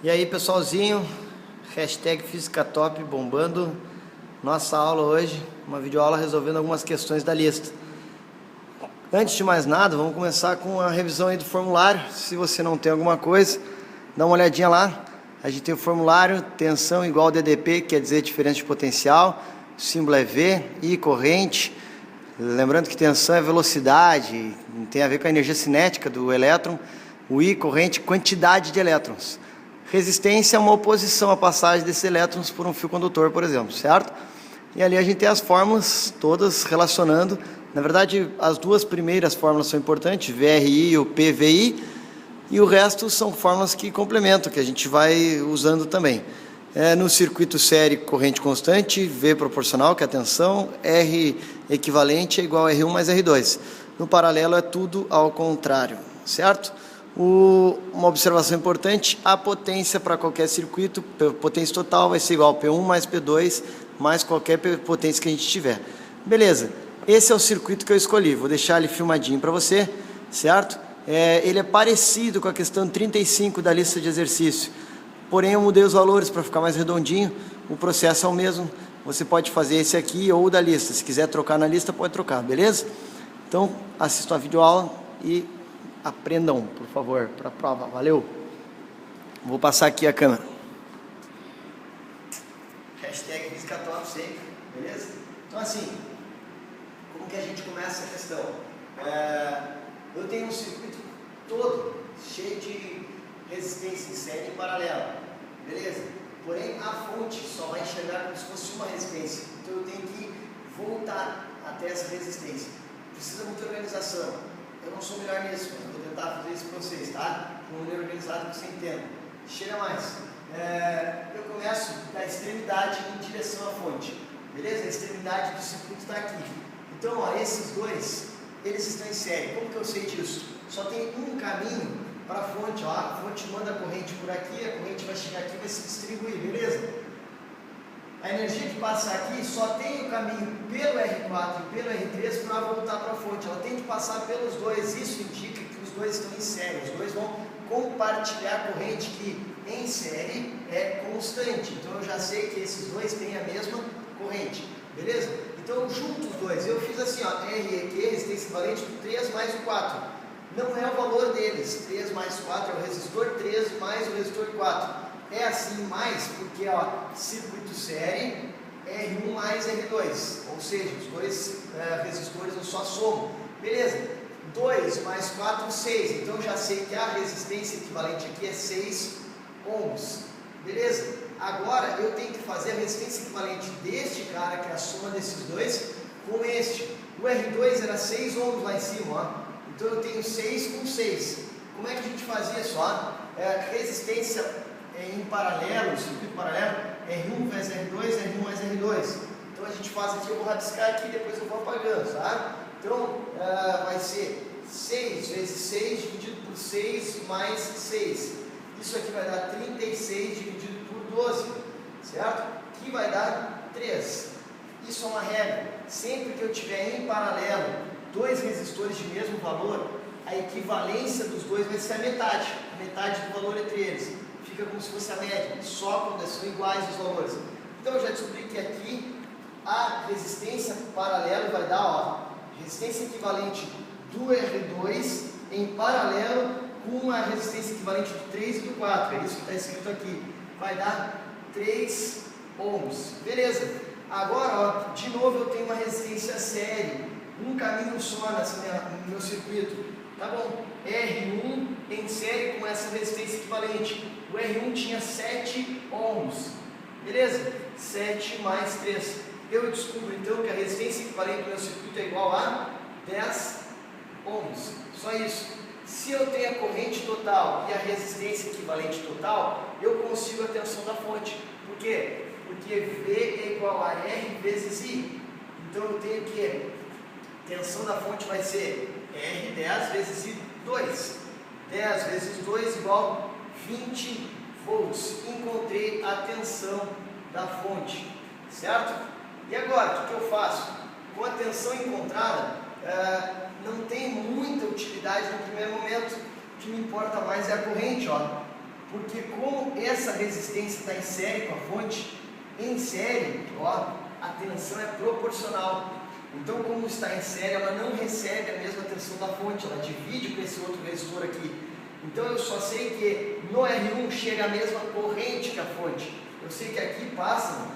E aí, pessoalzinho, hashtag Física Top bombando nossa aula hoje, uma videoaula resolvendo algumas questões da lista. Antes de mais nada, vamos começar com a revisão aí do formulário. Se você não tem alguma coisa, dá uma olhadinha lá. A gente tem o formulário, tensão igual DDP, quer dizer diferença de potencial, o símbolo é V, I corrente. Lembrando que tensão é velocidade, tem a ver com a energia cinética do elétron, o I corrente, quantidade de elétrons. Resistência é uma oposição à passagem desses elétrons por um fio condutor, por exemplo, certo? E ali a gente tem as fórmulas todas relacionando. Na verdade, as duas primeiras fórmulas são importantes, VRI e o PVI, e o resto são fórmulas que complementam, que a gente vai usando também. No circuito série, corrente constante, V proporcional, que é a tensão, R equivalente é igual a R1 mais R2. No paralelo é tudo ao contrário, certo? Uma observação importante, a potência para qualquer circuito, potência total vai ser igual a P1 mais P2 mais qualquer potência que a gente tiver. Beleza, esse é o circuito que eu escolhi, vou deixar ele filmadinho para você, certo? Ele é parecido com a questão 35 da lista de exercício, porém eu mudei os valores para ficar mais redondinho, o processo é o mesmo, você pode fazer esse aqui ou o da lista, se quiser trocar na lista pode trocar, beleza? Então assistam a videoaula e aprendam, por favor, para a prova. Valeu! Vou passar aqui a câmera. Hashtag Física Top sempre, beleza? Então assim, como que a gente começa a questão? Eu tenho um circuito todo cheio de resistência em série e paralela, beleza? Porém, a fonte só vai enxergar como se fosse uma resistência. Então eu tenho que voltar até essa resistência. Precisa muita organização. Eu não sou melhor nisso, mas vou tentar fazer isso para vocês, tá? De uma maneira organizada que você entenda. Chega mais. Eu começo da extremidade em direção à fonte. Beleza? A extremidade do circuito está aqui. Então, ó, esses dois, eles estão em série. Como que eu sei disso? Só tem um caminho para a fonte. Ó, a fonte manda a corrente por aqui, a corrente vai chegar aqui e vai se distribuir, beleza? A energia que passa aqui só tem o caminho pelo R4 e pelo R3 para voltar para a fonte. Ela tem que passar pelos dois. Isso indica que os dois estão em série. Os dois vão compartilhar a corrente que em série é constante. Então eu já sei que esses dois têm a mesma corrente. Beleza? Então eu junto os dois. Eu fiz assim, ó, R e Q, resistência equivalente do 3 mais o 4. Não é o valor deles. 3 mais 4 é o resistor, 3 mais o resistor 4. É assim mais porque, ó, circuito série, R1 mais R2, ou seja, os dois resistores eu só somo. Beleza, 2 mais 4, 6, então já sei que a resistência equivalente aqui é 6 ohms. Beleza, agora eu tenho que fazer a resistência equivalente deste cara, que é a soma desses dois, com este. O R2 era 6 ohms lá em cima, ó. Então eu tenho 6 com 6. Como é que a gente fazia isso? Resistência em paralelo, circuito paralelo, R1 vezes R2, R1 mais R2. Então a gente faz aqui, eu vou rabiscar aqui, depois eu vou apagando, tá? Então vai ser 6 vezes 6 dividido por 6 mais 6. Isso aqui vai dar 36 dividido por 12, certo? Que vai dar 3. Isso é uma regra. Sempre que eu tiver em paralelo dois resistores de mesmo valor, a equivalência dos dois vai ser a metade do valor entre eles. Fica como se fosse a média, só quando são iguais os valores. Então eu já descobri que aqui a resistência paralela vai dar, ó, resistência equivalente do R2 em paralelo com a resistência equivalente do 3 e do 4, é isso que está escrito aqui, vai dar 3 ohms, beleza? Agora, ó, de novo eu tenho uma resistência série, um caminho só no meu circuito, tá bom? R1 em série com essa resistência equivalente. O R1 tinha 7 ohms, beleza? 7 mais 3. Eu descubro então que a resistência equivalente do meu circuito é igual a 10 ohms. Só isso. Se eu tenho a corrente total e a resistência equivalente total, eu consigo a tensão da fonte. Por quê? Porque V é igual a R vezes I. Então eu tenho que tensão da fonte vai ser R 10 vezes I 2. 10 vezes 2 igual 20 volts. Encontrei a tensão da fonte, certo? E agora, o que eu faço? Com a tensão encontrada, não tem muita utilidade no primeiro momento. O que me importa mais é a corrente, ó. Porque como essa resistência está em série com a fonte, em série, ó, a tensão é proporcional. Então, como está em série, ela não recebe a mesma tensão da fonte, ela divide com esse outro resistor aqui. Então, eu só sei que no R1 chega a mesma corrente que a fonte. Eu sei que aqui passam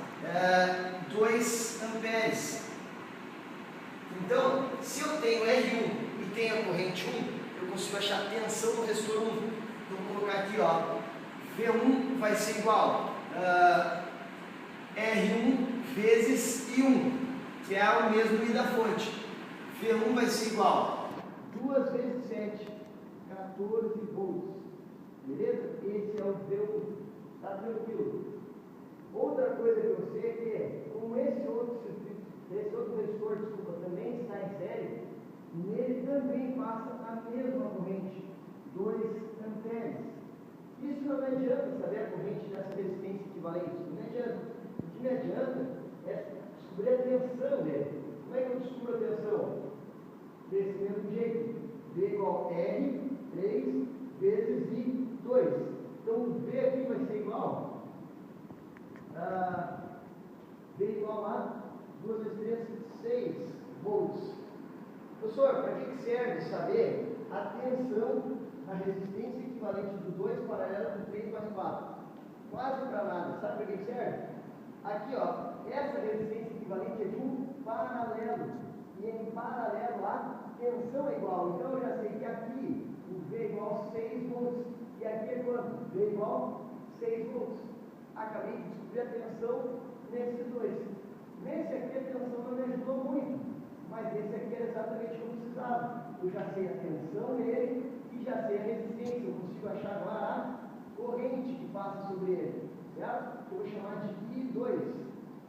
2 amperes. Então, se eu tenho R1 e tenho a corrente 1, eu consigo achar a tensão no resistor 1. Então, vou colocar aqui, ó, V1 vai ser igual R1 vezes I1, que é o mesmo I da fonte. V1 vai ser igual 2 vezes 7, 14 volts. Beleza? Esse é o V1. Tá tranquilo? Outra coisa que eu sei é que, como esse outro resistor, também está em série, nele também passa a mesma corrente, 2 amperes. Isso não me adianta saber a corrente dessa resistência equivalente, não me adianta. O que me adianta é descobrir a tensão dele. Como é que eu descubro a tensão? Desse mesmo jeito. V igual R, 3 vezes I2. Então o V aqui vai ser igual V igual a 2 vezes 3, 6 volts. Professor, para que serve saber a tensão na resistência equivalente do 2 paralelo com 3 mais 4? Quase para nada. Sabe para que serve? Aqui, ó, essa resistência equivalente é de um paralelo. E em paralelo a tensão é igual. Então eu já sei que aqui o V é igual a 6 volts. E aqui é quanto? V é igual a 6 volts. Acabei de descobrir a tensão nesses dois. Nesse aqui a tensão não me ajudou muito, mas esse aqui era exatamente o que eu precisava. Eu já sei a tensão nele e já sei a resistência. Eu consigo achar agora a corrente que passa sobre ele, certo? Eu vou chamar de I2,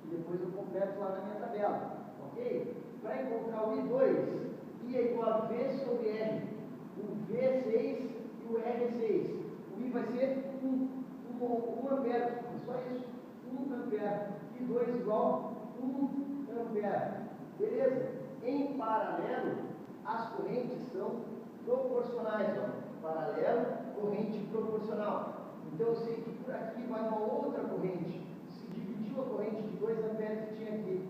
e depois eu completo lá na minha tabela, ok? Para encontrar o I2, I é igual a V sobre R, o V é 6 e o R é 6. O I vai ser 1 ampere, é só isso, 1 ampere, I2 igual a 1 ampere, beleza? Em paralelo, as correntes são proporcionais, ó. Paralelo, corrente proporcional. Então eu sei que por aqui vai uma outra corrente. Se dividiu a corrente de 2 amperes que tinha aqui,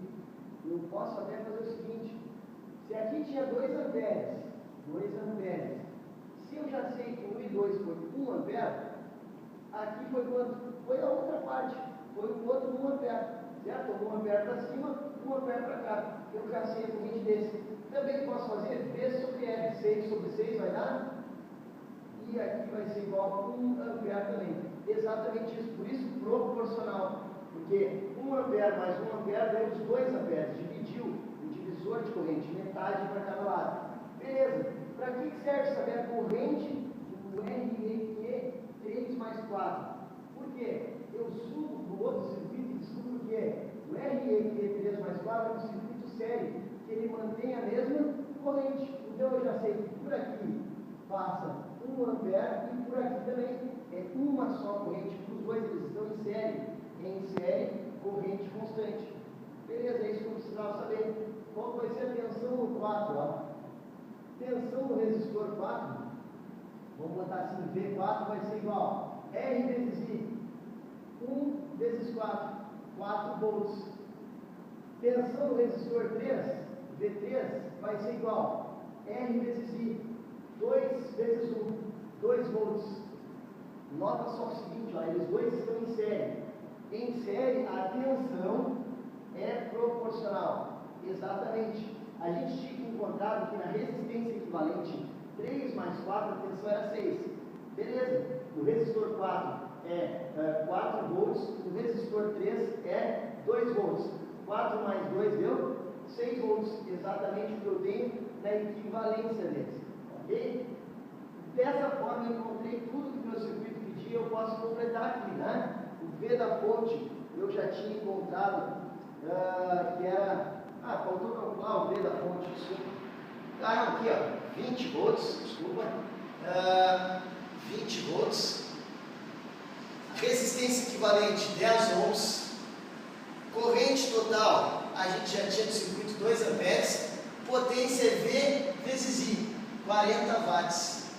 eu posso até fazer o seguinte: se aqui tinha 2 amperes, se eu já sei que o I2 foi 1 ampere, aqui foi quanto? Foi a outra parte, foi o outro 1 ampere, certo? 1 ampere para cima, 1 ampere para cá. Eu já sei a corrente desse. Também posso fazer V sobre R, 6 sobre 6 vai dar? E aqui vai ser igual a 1 ampere também. Exatamente isso, por isso proporcional. Porque 1 ampere mais 1 ampere deu os 2 amperes, dividiu o divisor de corrente, metade para cada lado. Beleza, para que serve saber a corrente do REQ 3 mais 4? Por quê? Eu subo para o outro circuito e descubro que o REQ 3 mais 4 é um circuito série, que ele mantém a mesma corrente. Então eu já sei que por aqui passa 1 ampere e por aqui também é uma só corrente, porque os dois eles estão em série, corrente constante. Beleza, é isso que eu precisava saber. Qual vai ser a tensão no 4? Ó? Tensão no resistor 4, vamos botar assim, V4 vai ser igual a R vezes I, 1 vezes 4, 4 volts. Tensão no resistor 3, V3 vai ser igual a R vezes I, 2 vezes 1, 2 volts. Nota só o seguinte, ó, eles dois estão em série. Em série, a tensão é proporcional. Exatamente. A gente tinha encontrado que na resistência equivalente 3 mais 4, a tensão era 6. Beleza. No resistor 4 é 4 volts, no resistor 3 é 2 volts. 4 mais 2 deu 6 volts. Exatamente o que eu tenho na equivalência deles. Ok? Dessa forma eu encontrei tudo que o meu circuito pedia, eu posso completar aqui, né? O V da fonte eu já tinha encontrado, que era... faltou calcular o V da fonte, desculpa. Não, aqui ó, 20 volts, desculpa. 20 volts. Resistência equivalente 10 ohms. Corrente total, a gente já tinha no circuito 2 amperes. Potência V vezes I, 40 watts.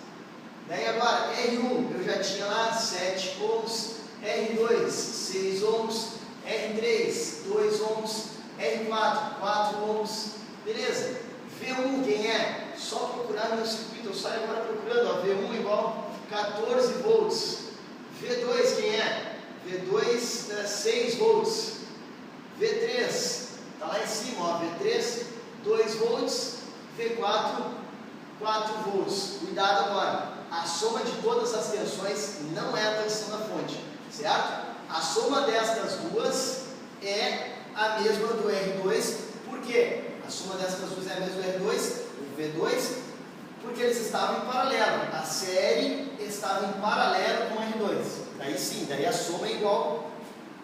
Daí agora, R1 eu já tinha lá 7 ohms, R2 6 ohms, R3 2 ohms, R4 4 ohms, beleza? V1 quem é? Só procurar no meu circuito, eu saio agora procurando, ó, V1 igual 14 volts. V2 quem é? V2 6 volts. V3 está lá em cima, ó, V3 2 volts, V4 4 volts. Cuidado agora, a soma de todas as tensões não é a tensão da fonte, certo? A soma destas duas é a mesma do R2, por quê? A soma destas duas é a mesma do R2, o V2, porque eles estavam em paralelo, a série estava em paralelo com o R2, daí sim, daí a soma é igual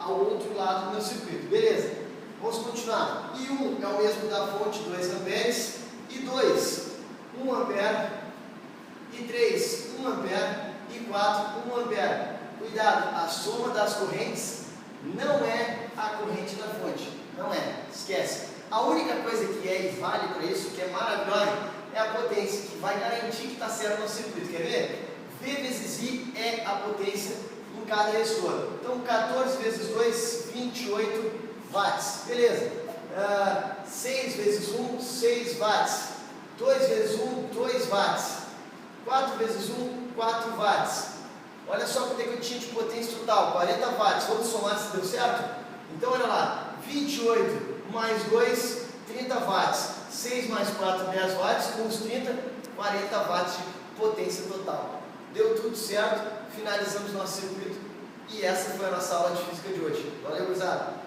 ao outro lado do meu circuito, beleza? Vamos continuar. I1 é o mesmo da fonte, 2 amperes, I2, 1 ampere, I3, 1 ampere, I4, 1 ampere. Cuidado, a soma das correntes não é a corrente da fonte, não é, esquece. A única coisa que é e vale para isso, que é maravilhosa, é a potência, que vai garantir que está certo no circuito, quer ver? V vezes I é a potência em cada resistor. Então 14 vezes 2, 28 watts, beleza. 6 vezes 1, 6 watts. 2 vezes 1, 2 watts. 4 vezes 1, 4 watts. Olha só quanto é que eu tinha de potência total, 40 watts. Vamos somar se deu certo? Então olha lá, 28 mais 2, 30 watts. 6 mais 4, 10 watts, com os 30, 40 watts de potência total. Deu tudo certo, finalizamos nosso circuito e essa foi a nossa aula de física de hoje. Valeu, gurizada!